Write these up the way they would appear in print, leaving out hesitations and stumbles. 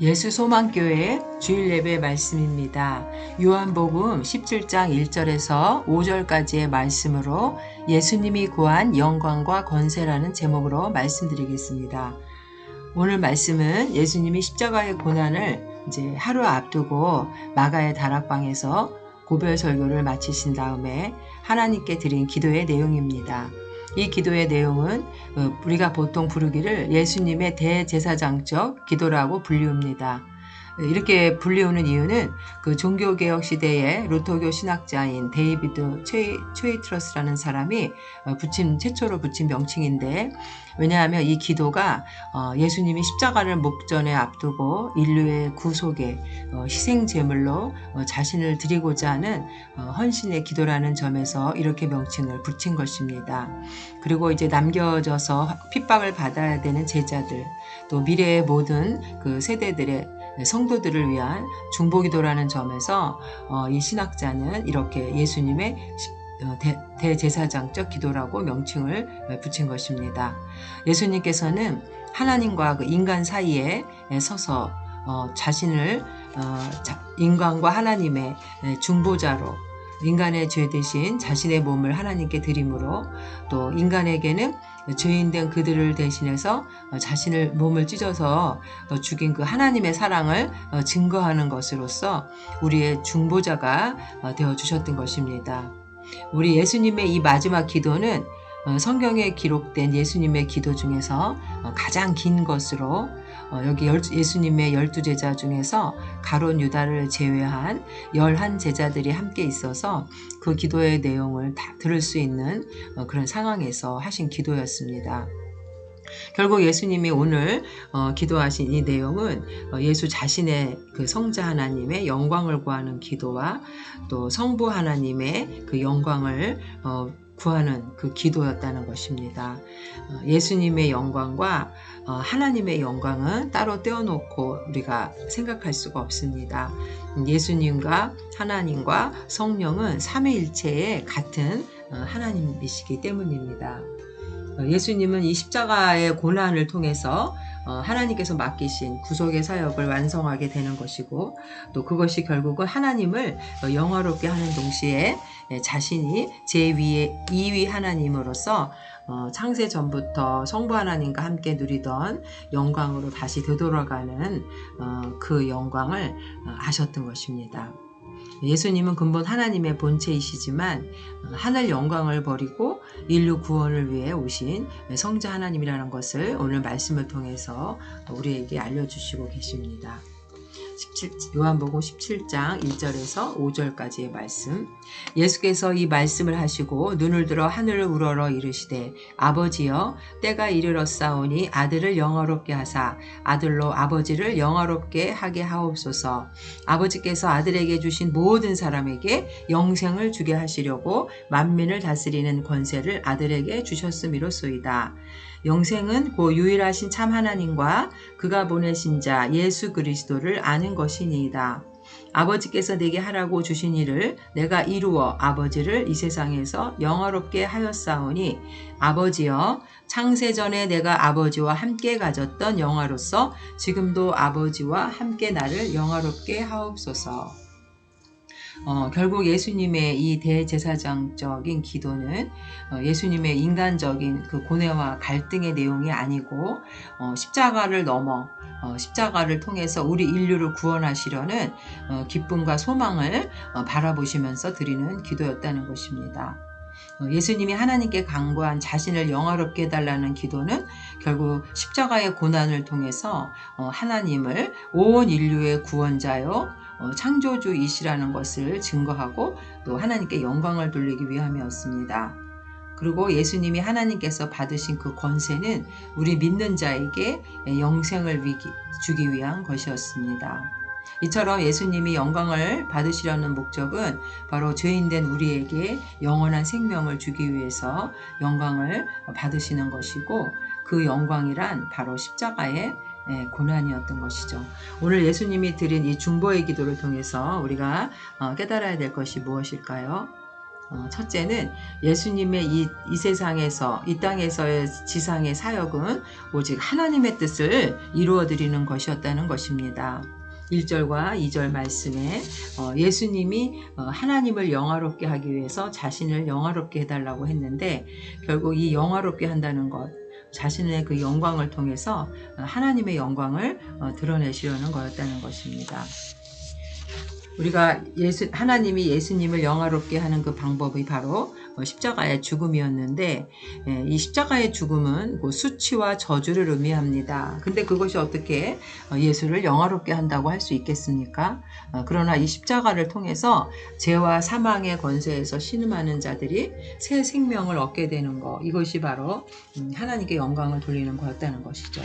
예수소망교회 주일 예배 말씀입니다. 요한복음 17장 1절에서 5절까지의 말씀으로 예수님이 구한 영광과 권세라는 제목으로 말씀드리겠습니다. 오늘 말씀은 예수님이 십자가의 고난을 이제 하루 앞두고 마가의 다락방에서 고별 설교를 마치신 다음에 하나님께 드린 기도의 내용입니다. 이 기도의 내용은 우리가 보통 부르기를 예수님의 대제사장적 기도라고 불리웁니다. 이렇게 불리우는 이유는 그 종교개혁 시대의 루터교 신학자인 데이비드 최이트러스라는 사람이 최초로 붙인 명칭인데, 왜냐하면 이 기도가 예수님이 십자가를 목전에 앞두고 인류의 구속의 희생 제물로 자신을 드리고자 하는 헌신의 기도라는 점에서 이렇게 명칭을 붙인 것입니다. 그리고 이제 남겨져서 핍박을 받아야 되는 제자들, 또 미래의 모든 그 세대들의 성도들을 위한 중보기도라는 점에서 이 신학자는 이렇게 예수님의 대제사장적 기도라고 명칭을 붙인 것입니다. 예수님께서는 하나님과 그 인간 사이에 서서 자신을 인간과 하나님의 중보자로, 인간의 죄 대신 자신의 몸을 하나님께 드림으로, 또 인간에게는 죄인된 그들을 대신해서 자신을 몸을 찢어서 죽인 그 하나님의 사랑을 증거하는 것으로서 우리의 중보자가 되어주셨던 것입니다. 우리 예수님의 이 마지막 기도는 성경에 기록된 예수님의 기도 중에서 가장 긴 것으로, 여기 예수님의 12제자 중에서 가룟 유다를 제외한 11제자들이 함께 있어서 그 기도의 내용을 다 들을 수 있는 그런 상황에서 하신 기도였습니다. 결국 예수님이 오늘 기도하신 이 내용은 예수 자신의 그 성자 하나님의 영광을 구하는 기도와 또 성부 하나님의 그 영광을 구하는 그 기도였다는 것입니다. 예수님의 영광과 하나님의 영광은 따로 떼어놓고 우리가 생각할 수가 없습니다. 예수님과 하나님과 성령은 삼위일체의 같은 하나님이시기 때문입니다. 예수님은 이 십자가의 고난을 통해서 하나님께서 맡기신 구속의 사역을 완성하게 되는 것이고, 또 그것이 결국은 하나님을 영화롭게 하는 동시에 자신이 제2의 2위 하나님으로서 창세 전부터 성부 하나님과 함께 누리던 영광으로 다시 되돌아가는 그 영광을 하셨던 것입니다. 예수님은 근본 하나님의 본체이시지만 하늘 영광을 버리고 인류 구원을 위해 오신 성자 하나님이라는 것을 오늘 말씀을 통해서 우리에게 알려주시고 계십니다. 요한복음 17장 1절에서 5절까지의 말씀. 예수께서 이 말씀을 하시고 눈을 들어 하늘을 우러러 이르시되 아버지여 때가 이르렀사오니 아들을 영화롭게 하사 아들로 아버지를 영화롭게 하게 하옵소서. 아버지께서 아들에게 주신 모든 사람에게 영생을 주게 하시려고 만민을 다스리는 권세를 아들에게 주셨음이로소이다. 영생은 그 유일하신 참 하나님과 그가 보내신 자 예수 그리스도를 아는 것이니이다. 아버지께서 내게 하라고 주신 일을 내가 이루어 아버지를 이 세상에서 영화롭게 하였사오니 아버지여 창세전에 내가 아버지와 함께 가졌던 영화로서 지금도 아버지와 함께 나를 영화롭게 하옵소서. 결국 예수님의 이 대제사장적인 기도는 예수님의 인간적인 그 고뇌와 갈등의 내용이 아니고 십자가를 넘어 십자가를 통해서 우리 인류를 구원하시려는 기쁨과 소망을 바라보시면서 드리는 기도였다는 것입니다. 예수님이 하나님께 간구한 자신을 영화롭게 해달라는 기도는 결국 십자가의 고난을 통해서 하나님을 온 인류의 구원자요 창조주이시라는 것을 증거하고 또 하나님께 영광을 돌리기 위함이었습니다. 그리고 예수님이 하나님께서 받으신 그 권세는 우리 믿는 자에게 영생을 주기 위한 것이었습니다. 이처럼 예수님이 영광을 받으시려는 목적은 바로 죄인된 우리에게 영원한 생명을 주기 위해서 영광을 받으시는 것이고, 그 영광이란 바로 십자가의 고난이었던 것이죠. 오늘 예수님이 드린 이 중보의 기도를 통해서 우리가 깨달아야 될 것이 무엇일까요? 첫째는 예수님의 이 세상에서, 이 땅에서의 지상의 사역은 오직 하나님의 뜻을 이루어 드리는 것이었다는 것입니다. 1절과 2절 말씀에 예수님이 하나님을 영화롭게 하기 위해서 자신을 영화롭게 해달라고 했는데, 결국 이 영화롭게 한다는 것, 자신의 그 영광을 통해서 하나님의 영광을 드러내시려는 거였다는 것입니다. 우리가 하나님이 예수님을 영화롭게 하는 그 방법이 바로 십자가의 죽음이었는데, 이 십자가의 죽음은 수치와 저주를 의미합니다. 근데 그것이 어떻게 예수를 영화롭게 한다고 할 수 있겠습니까? 그러나 이 십자가를 통해서 죄와 사망의 권세에서 신음하는 자들이 새 생명을 얻게 되는 것, 이것이 바로 하나님께 영광을 돌리는 거였다는 것이죠.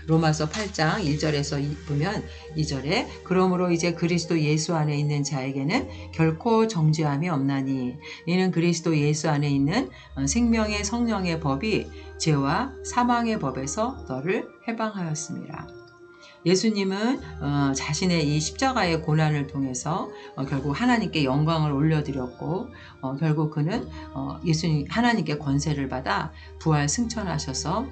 로마서 8장 1절에서 보면 2절에 그러므로 이제 그리스도 예수 안에 있는 자에게는 결코 정죄함이 없나니 이는 그리스도 예수 안에 있는 생명의 성령의 법이 죄와 사망의 법에서 너를 해방하였습니다. 예수님은 자신의 이 십자가의 고난을 통해서 결국 하나님께 영광을 올려드렸고, 결국 그는 예수님 하나님께 권세를 받아 부활 승천하셔서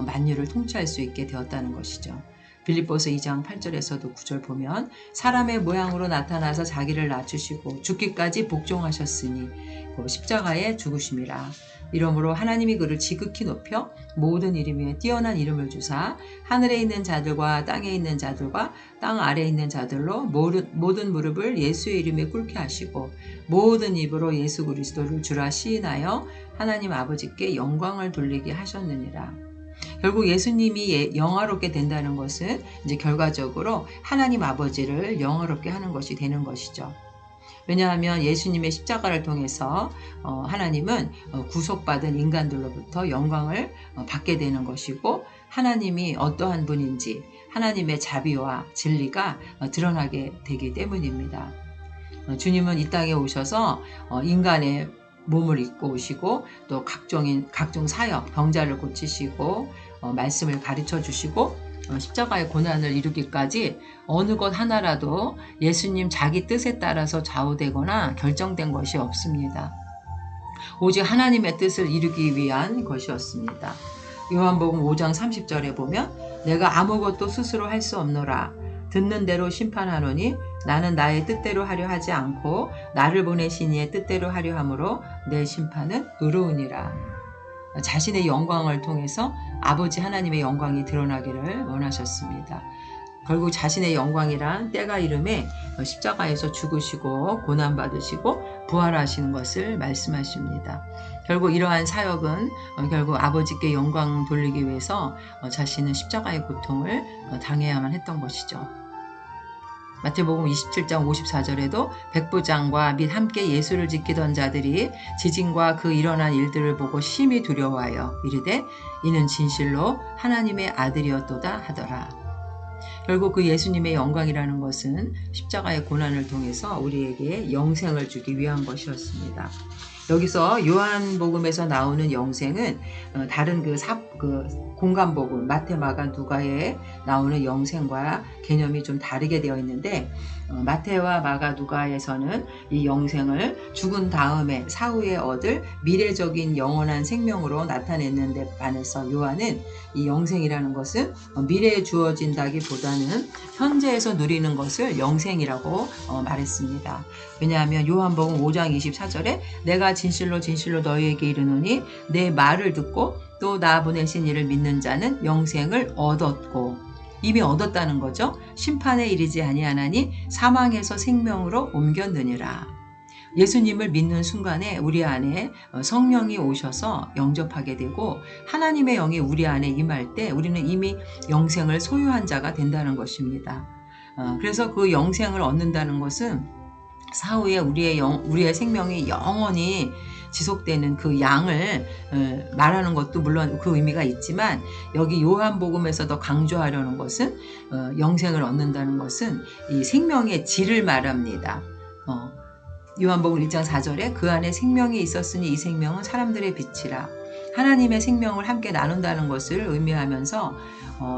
만유를 통치할 수 있게 되었다는 것이죠. 빌립보서 2장 8절에서도 9절 보면 사람의 모양으로 나타나서 자기를 낮추시고 죽기까지 복종하셨으니 그 십자가에 죽으심이라. 이러므로 하나님이 그를 지극히 높여 모든 이름 위에 뛰어난 이름을 주사 하늘에 있는 자들과 땅에 있는 자들과 땅 아래에 있는 자들로 모든 무릎을 예수의 이름에 꿇게 하시고 모든 입으로 예수 그리스도를 주라 시인하여 하나님 아버지께 영광을 돌리게 하셨느니라. 결국 예수님이 영화롭게 된다는 것은 이제 결과적으로 하나님 아버지를 영화롭게 하는 것이 되는 것이죠. 왜냐하면 예수님의 십자가를 통해서 하나님은 구속받은 인간들로부터 영광을 받게 되는 것이고, 하나님이 어떠한 분인지 하나님의 자비와 진리가 드러나게 되기 때문입니다. 주님은 이 땅에 오셔서 인간의 몸을 입고 오시고 또 각종 사역, 병자를 고치시고 말씀을 가르쳐 주시고 십자가의 고난을 이루기까지 어느 것 하나라도 예수님 자기 뜻에 따라서 좌우되거나 결정된 것이 없습니다. 오직 하나님의 뜻을 이루기 위한 것이었습니다. 요한복음 5장 30절에 보면 내가 아무것도 스스로 할 수 없노라. 듣는 대로 심판하노니 나는 나의 뜻대로 하려 하지 않고 나를 보내신 이의 뜻대로 하려 함으로 내 심판은 의로우니라. 자신의 영광을 통해서 아버지 하나님의 영광이 드러나기를 원하셨습니다. 결국 자신의 영광이란 때가 이름에 십자가에서 죽으시고 고난받으시고 부활하시는 것을 말씀하십니다. 결국 이러한 사역은 결국 아버지께 영광 돌리기 위해서 자신은 십자가의 고통을 당해야만 했던 것이죠. 마태복음 27장 54절에도 백부장과 및 함께 예수를 지키던 자들이 지진과 그 일어난 일들을 보고 심히 두려워하여 이르되 이는 진실로 하나님의 아들이었도다 하더라. 결국 그 예수님의 영광이라는 것은 십자가의 고난을 통해서 우리에게 영생을 주기 위한 것이었습니다. 여기서 요한복음에서 나오는 영생은 다른 그 공간복음 마태, 마가, 누가에 나오는 영생과 개념이 좀 다르게 되어 있는데, 마태와 마가, 누가에서는 이 영생을 죽은 다음에 사후에 얻을 미래적인 영원한 생명으로 나타냈는데 반해서 요한은 이 영생이라는 것은 미래에 주어진다기보다는 현재에서 누리는 것을 영생이라고 말했습니다. 왜냐하면 요한복음 5장 24절에 내가 진실로 진실로 너희에게 이르노니 내 말을 듣고 또 나 보내신 이를 믿는 자는 영생을 얻었고, 이미 얻었다는 거죠. 심판에 이르지 아니하나니 사망에서 생명으로 옮겼느니라. 예수님을 믿는 순간에 우리 안에 성령이 오셔서 영접하게 되고 하나님의 영이 우리 안에 임할 때 우리는 이미 영생을 소유한 자가 된다는 것입니다. 그래서 그 영생을 얻는다는 것은 사후에 우리의 생명이 영원히 지속되는 그 양을 말하는 것도 물론 그 의미가 있지만, 여기 요한복음에서 더 강조하려는 것은 영생을 얻는다는 것은 이 생명의 질을 말합니다. 요한복음 1장 4절에 그 안에 생명이 있었으니 이 생명은 사람들의 빛이라. 하나님의 생명을 함께 나눈다는 것을 의미하면서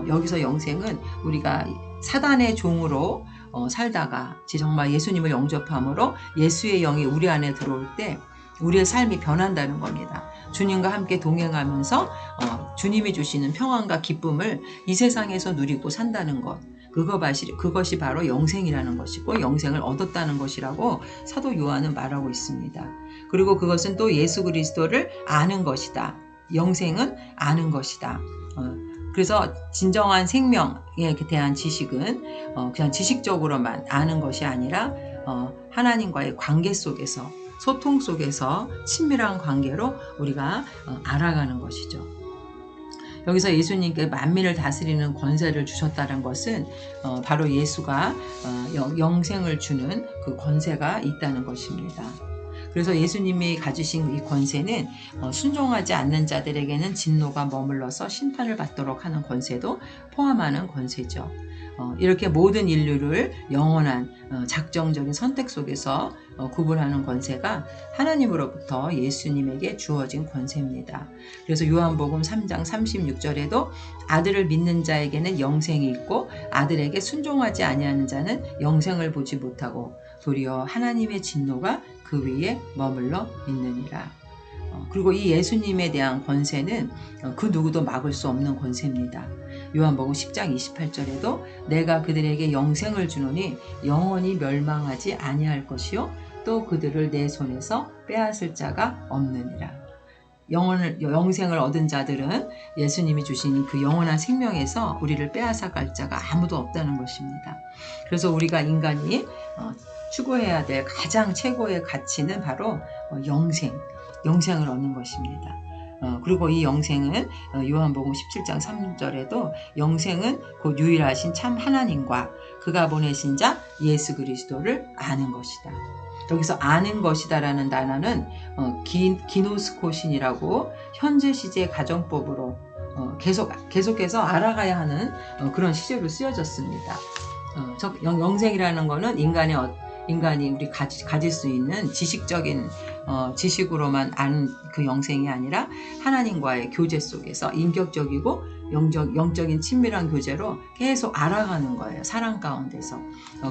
여기서 영생은 우리가 사단의 종으로 살다가 정말 예수님을 영접함으로 예수의 영이 우리 안에 들어올 때 우리의 삶이 변한다는 겁니다. 주님과 함께 동행하면서 주님이 주시는 평안과 기쁨을 이 세상에서 누리고 산다는 것. 그것이 바로 영생이라는 것이고 영생을 얻었다는 것이라고 사도 요한은 말하고 있습니다. 그리고 그것은 또 예수 그리스도를 아는 것이다. 영생은 아는 것이다. 그래서 진정한 생명에 대한 지식은 그냥 지식적으로만 아는 것이 아니라 하나님과의 관계 속에서 소통 속에서 친밀한 관계로 우리가 알아가는 것이죠. 여기서 예수님께 만민을 다스리는 권세를 주셨다는 것은 바로 예수가 영생을 주는 그 권세가 있다는 것입니다. 그래서 예수님이 가지신 이 권세는 순종하지 않는 자들에게는 진노가 머물러서 심판을 받도록 하는 권세도 포함하는 권세죠. 이렇게 모든 인류를 영원한 작정적인 선택 속에서 구분하는 권세가 하나님으로부터 예수님에게 주어진 권세입니다. 그래서 요한복음 3장 36절에도 아들을 믿는 자에게는 영생이 있고 아들에게 순종하지 아니하는 자는 영생을 보지 못하고 도리어 하나님의 진노가 그 위에 머물러 있느니라. 그리고 이 예수님에 대한 권세는 그 누구도 막을 수 없는 권세입니다. 요한복음 10장 28절에도 내가 그들에게 영생을 주노니 영원히 멸망하지 아니할 것이요 또 그들을 내 손에서 빼앗을 자가 없느니라. 영생을 얻은 자들은 예수님이 주신 그 영원한 생명에서 우리를 빼앗아갈 자가 아무도 없다는 것입니다. 그래서 우리가 인간이 추구해야 될 가장 최고의 가치는 바로 영생을 얻는 것입니다. 그리고 이 영생은 요한복음 17장 3절에도 영생은 곧 유일하신 참 하나님과 그가 보내신 자 예수 그리스도를 아는 것이다. 여기서 아는 것이다라는 단어는 기노스코신이라고 현재 시제 가정법으로 계속해서 알아가야 하는 그런 시제로 쓰여졌습니다. 영생이라는 것은 인간이 우리 가질 수 있는 지식적인 지식으로만 아는 그 영생이 아니라 하나님과의 교제 속에서 인격적이고 영적인 친밀한 교제로 계속 알아가는 거예요. 사랑 가운데서.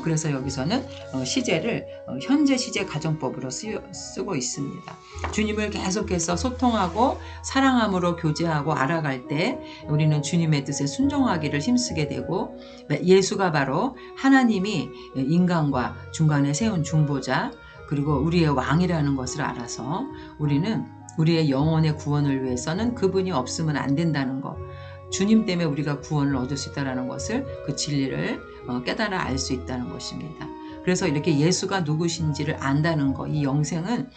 그래서 여기서는 시제를 현재 시제 가정법으로 쓰고 있습니다. 주님을 계속해서 소통하고 사랑함으로 교제하고 알아갈 때 우리는 주님의 뜻에 순종하기를 힘쓰게 되고 예수가 바로 하나님이 인간과 중간에 세운 중보자 그리고 우리의 왕이라는 것을 알아서 우리는 우리의 영혼의 구원을 위해서는 그분이 없으면 안 된다는 것, 주님 때문에 우리가 구원을 얻을 수 있다는 것을 그 진리를 깨달아 알 수 있다는 것입니다. 그래서 이렇게 예수가 누구신지를 안다는 것, 이 영생은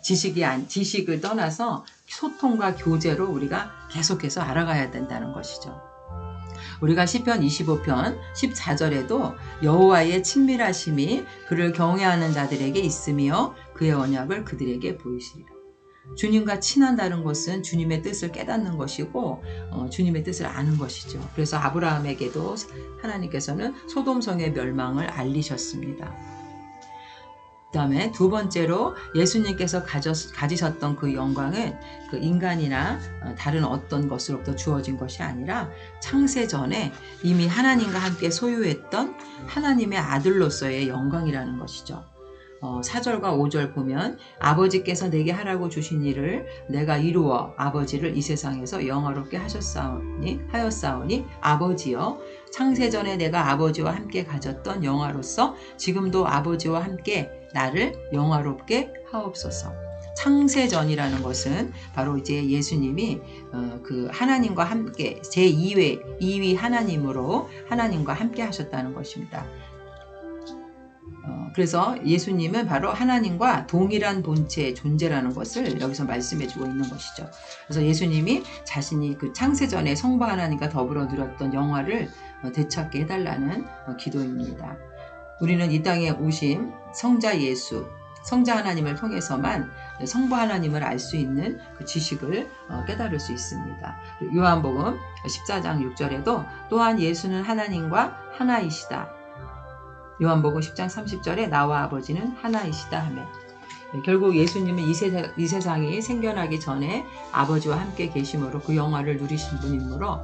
지식을 떠나서 소통과 교제로 우리가 계속해서 알아가야 된다는 것이죠. 우리가 시편 25편 14절에도 여호와의 친밀하심이 그를 경외하는 자들에게 있으며 그의 언약을 그들에게 보이시리라. 주님과 친한다는 것은 주님의 뜻을 깨닫는 것이고 주님의 뜻을 아는 것이죠. 그래서 아브라함에게도 하나님께서는 소돔성의 멸망을 알리셨습니다. 그 다음에 두 번째로 예수님께서 가지셨던 그 영광은 그 인간이나 다른 어떤 것으로부터 주어진 것이 아니라 창세 전에 이미 하나님과 함께 소유했던 하나님의 아들로서의 영광이라는 것이죠. 4절과 5절 보면 아버지께서 내게 하라고 주신 일을 내가 이루어 아버지를 이 세상에서 영화롭게 하였사오니 아버지여 창세전에 내가 아버지와 함께 가졌던 영화로서 지금도 아버지와 함께 나를 영화롭게 하옵소서. 창세전이라는 것은 바로 이제 예수님이 그 하나님과 함께 제2위 하나님으로 하나님과 함께 하셨다는 것입니다. 그래서 예수님은 바로 하나님과 동일한 본체의 존재라는 것을 여기서 말씀해주고 있는 것이죠. 그래서 예수님이 자신이 그 창세전에 성부 하나님과 더불어 누렸던 영화를 되찾게 해달라는 기도입니다. 우리는 이 땅에 오신 성자 예수, 성자 하나님을 통해서만 성부 하나님을 알 수 있는 그 지식을 깨달을 수 있습니다. 요한복음 14장 6절에도 또한 예수는 하나님과 하나이시다. 요한복음 10장 30절에 나와 아버지는 하나이시다 하며 결국 예수님은 이 세상이 생겨나기 전에 아버지와 함께 계심으로 그 영화를 누리신 분이므로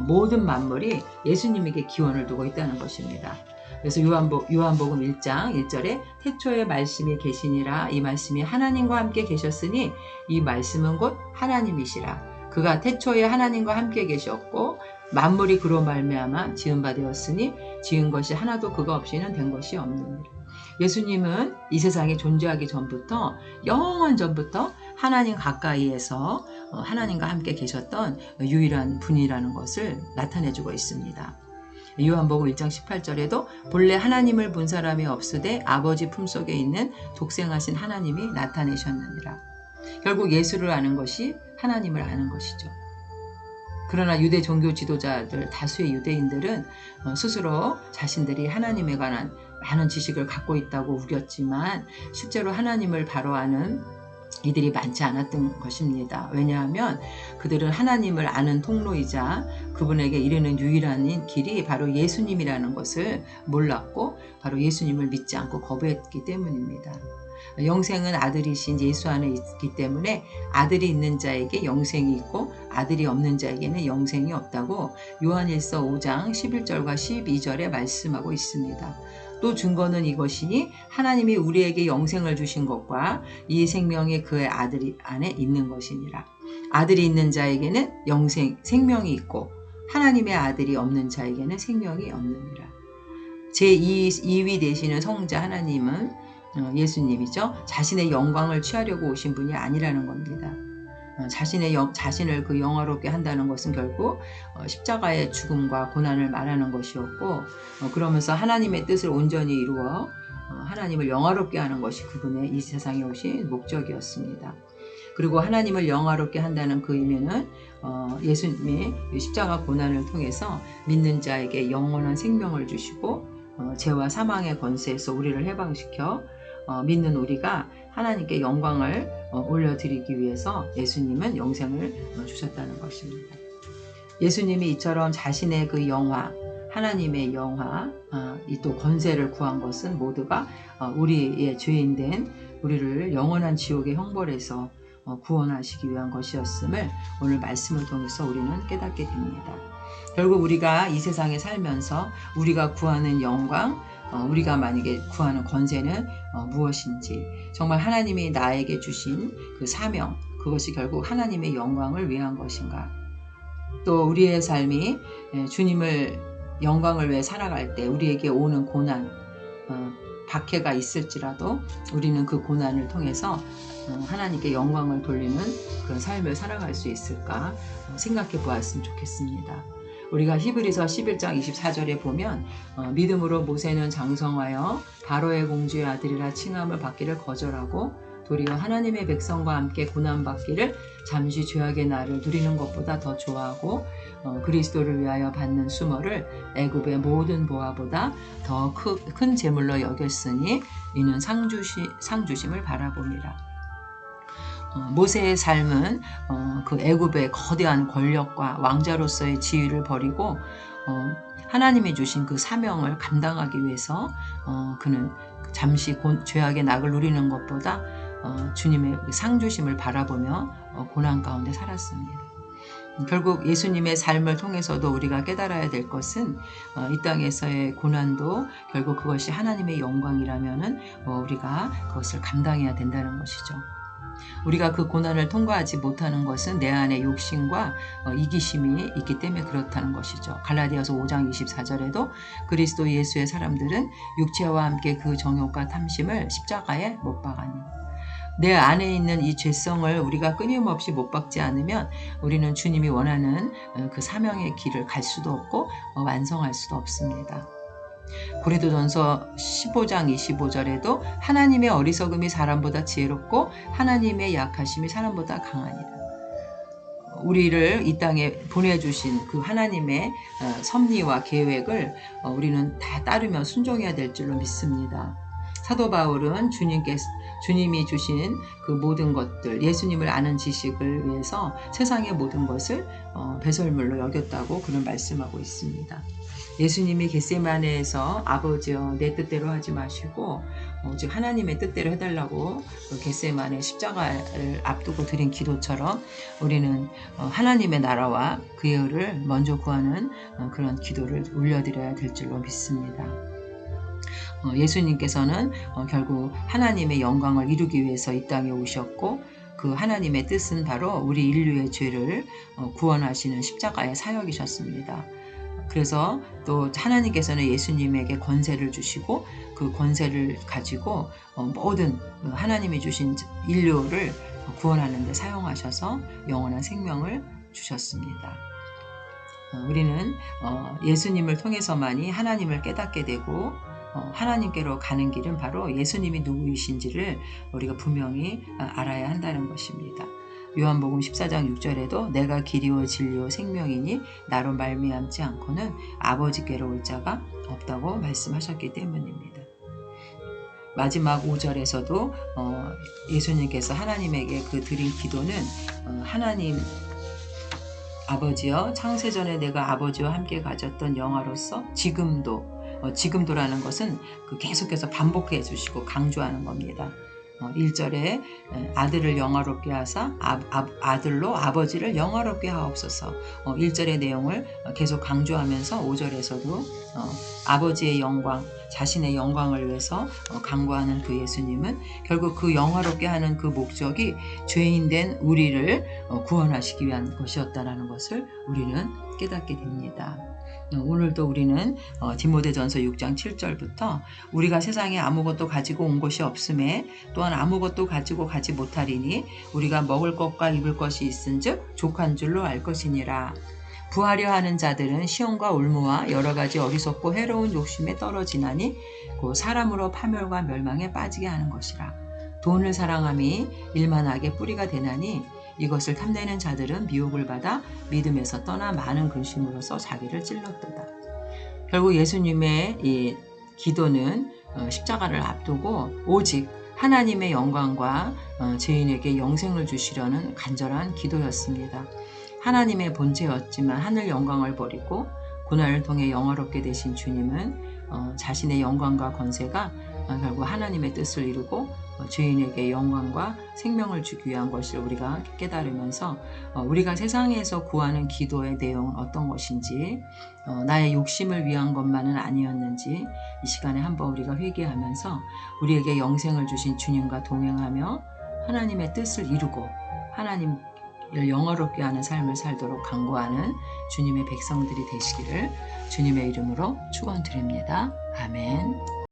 모든 만물이 예수님에게 기원을 두고 있다는 것입니다. 그래서 요한복음 1장 1절에 태초에 말씀이 계시니라. 이 말씀이 하나님과 함께 계셨으니 이 말씀은 곧 하나님이시라. 그가 태초에 하나님과 함께 계셨고 만물이 그로 말미암아 지은 바 되었으니 지은 것이 하나도 그가 없이는 된 것이 없느니라. 예수님은 이 세상에 존재하기 전부터 영원 전부터 하나님 가까이에서 하나님과 함께 계셨던 유일한 분이라는 것을 나타내주고 있습니다. 요한복음 1장 18절에도 본래 하나님을 본 사람이 없으되 아버지 품속에 있는 독생하신 하나님이 나타내셨느니라. 결국 예수를 아는 것이 하나님을 아는 것이죠. 그러나 유대 종교 지도자들, 다수의 유대인들은 스스로 자신들이 하나님에 관한 많은 지식을 갖고 있다고 우겼지만 실제로 하나님을 바로 아는 이들이 많지 않았던 것입니다. 왜냐하면 그들은 하나님을 아는 통로이자 그분에게 이르는 유일한 길이 바로 예수님이라는 것을 몰랐고 바로 예수님을 믿지 않고 거부했기 때문입니다. 영생은 아들이신 예수 안에 있기 때문에 아들이 있는 자에게 영생이 있고 아들이 없는 자에게는 영생이 없다고 요한일서 5장 11절과 12절에 말씀하고 있습니다. 또 증거는 이것이니 하나님이 우리에게 영생을 주신 것과 이 생명이 그의 아들 안에 있는 것이니라. 아들이 있는 자에게는 생명이 있고 하나님의 아들이 없는 자에게는 생명이 없느니라. 제2위 되시는 성자 하나님은 예수님이죠. 자신의 영광을 취하려고 오신 분이 아니라는 겁니다. 자신을 그 영화롭게 한다는 것은 결국 십자가의 죽음과 고난을 말하는 것이었고 그러면서 하나님의 뜻을 온전히 이루어 하나님을 영화롭게 하는 것이 그분의 이 세상에 오신 목적이었습니다. 그리고 하나님을 영화롭게 한다는 그 의미는 예수님이 십자가 고난을 통해서 믿는 자에게 영원한 생명을 주시고 죄와 사망의 권세에서 우리를 해방시켜 믿는 우리가 하나님께 영광을 올려드리기 위해서 예수님은 영생을 주셨다는 것입니다. 예수님이 이처럼 자신의 그 영화, 하나님의 영화, 이 또 권세를 구한 것은 모두가 우리의 죄인된 우리를 영원한 지옥의 형벌에서 구원하시기 위한 것이었음을 오늘 말씀을 통해서 우리는 깨닫게 됩니다. 결국 우리가 이 세상에 살면서 우리가 구하는 영광, 우리가 만약에 구하는 권세는 무엇인지, 정말 하나님이 나에게 주신 그 사명, 그것이 결국 하나님의 영광을 위한 것인가? 또 우리의 삶이 주님을 영광을 위해 살아갈 때 우리에게 오는 고난, 박해가 있을지라도 우리는 그 고난을 통해서 하나님께 영광을 돌리는 그런 삶을 살아갈 수 있을까 생각해 보았으면 좋겠습니다. 우리가 히브리서 11장 24절에 보면 믿음으로 모세는 장성하여 바로의 공주의 아들이라 칭함을 받기를 거절하고 도리어 하나님의 백성과 함께 고난받기를 잠시 죄악의 날을 누리는 것보다 더 좋아하고 그리스도를 위하여 받는 수모를 애굽의 모든 보화보다 더 큰 재물로 여겼으니 이는 상주심을 바라봅니다. 모세의 삶은 그 애굽의 거대한 권력과 왕자로서의 지위를 버리고 하나님이 주신 그 사명을 감당하기 위해서 그는 잠시 죄악의 낙을 누리는 것보다 주님의 상주심을 바라보며 고난 가운데 살았습니다. 결국 예수님의 삶을 통해서도 우리가 깨달아야 될 것은 이 땅에서의 고난도 결국 그것이 하나님의 영광이라면은 우리가 그것을 감당해야 된다는 것이죠. 우리가 그 고난을 통과하지 못하는 것은 내 안에 욕심과 이기심이 있기 때문에 그렇다는 것이죠. 갈라디아서 5장 24절에도 그리스도 예수의 사람들은 육체와 함께 그 정욕과 탐심을 십자가에 못 박아니. 내 안에 있는 이 죄성을 우리가 끊임없이 못 박지 않으면 우리는 주님이 원하는 그 사명의 길을 갈 수도 없고 완성할 수도 없습니다. 고린도전서 15장 25절에도 하나님의 어리석음이 사람보다 지혜롭고 하나님의 약하심이 사람보다 강하니라. 우리를 이 땅에 보내주신 그 하나님의 섭리와 계획을 우리는 다 따르며 순종해야 될 줄로 믿습니다. 사도 바울은 주님이 주신 그 모든 것들, 예수님을 아는 지식을 위해서 세상의 모든 것을 배설물로 여겼다고 그는 말씀하고 있습니다. 예수님이 겟세마네에서 아버지여 내 뜻대로 하지 마시고 즉 하나님의 뜻대로 해달라고 겟세마네 십자가를 앞두고 드린 기도처럼 우리는 하나님의 나라와 그의 의를 먼저 구하는 그런 기도를 올려드려야 될 줄로 믿습니다. 예수님께서는 결국 하나님의 영광을 이루기 위해서 이 땅에 오셨고 그 하나님의 뜻은 바로 우리 인류의 죄를 구원하시는 십자가의 사역이셨습니다. 그래서 또 하나님께서는 예수님에게 권세를 주시고 그 권세를 가지고 모든 하나님이 주신 인류를 구원하는 데 사용하셔서 영원한 생명을 주셨습니다. 우리는 예수님을 통해서만이 하나님을 깨닫게 되고 하나님께로 가는 길은 바로 예수님이 누구이신지를 우리가 분명히 알아야 한다는 것입니다. 요한복음 14장 6절에도 내가 길이요 진리요 생명이니 나로 말미암지 않고는 아버지께로 올 자가 없다고 말씀하셨기 때문입니다. 마지막 5절에서도 예수님께서 하나님에게 그 드린 기도는 하나님 아버지여 창세전에 내가 아버지와 함께 가졌던 영화로서 지금도라는 것은 계속해서 반복해 주시고 강조하는 겁니다. 1절에 아들을 영화롭게 하사 아들로 아버지를 영화롭게 하옵소서. 1절의 내용을 계속 강조하면서 5절에서도 아버지의 영광, 자신의 영광을 위해서 강구하는 그 예수님은 결국 그 영화롭게 하는 그 목적이 죄인된 우리를 구원하시기 위한 것이었다는 것을 우리는 깨닫게 됩니다. 오늘도 우리는 디모데전서 6장 7절부터 우리가 세상에 아무것도 가지고 온 것이 없음에 또한 아무것도 가지고 가지 못하리니 우리가 먹을 것과 입을 것이 있은즉 족한 줄로 알 것이니라. 부하려 하는 자들은 시험과 올무와 여러 가지 어리석고 해로운 욕심에 떨어지나니 그 사람으로 파멸과 멸망에 빠지게 하는 것이라. 돈을 사랑함이 일만하게 뿌리가 되나니 이것을 탐내는 자들은 미혹을 받아 믿음에서 떠나 많은 근심으로써 자기를 찔렀도다. 결국 예수님의 이 기도는 십자가를 앞두고 오직 하나님의 영광과 죄인에게 영생을 주시려는 간절한 기도였습니다. 하나님의 본체였지만 하늘 영광을 버리고 고난을 통해 영화롭게 되신 주님은 자신의 영광과 권세가 결국 하나님의 뜻을 이루고 죄인에게 영광과 생명을 주기 위한 것을 우리가 깨달으면서 우리가 세상에서 구하는 기도의 내용은 어떤 것인지 나의 욕심을 위한 것만은 아니었는지 이 시간에 한번 우리가 회개하면서 우리에게 영생을 주신 주님과 동행하며 하나님의 뜻을 이루고 하나님을 영화롭게 하는 삶을 살도록 간구하는 주님의 백성들이 되시기를 주님의 이름으로 축원드립니다. 아멘.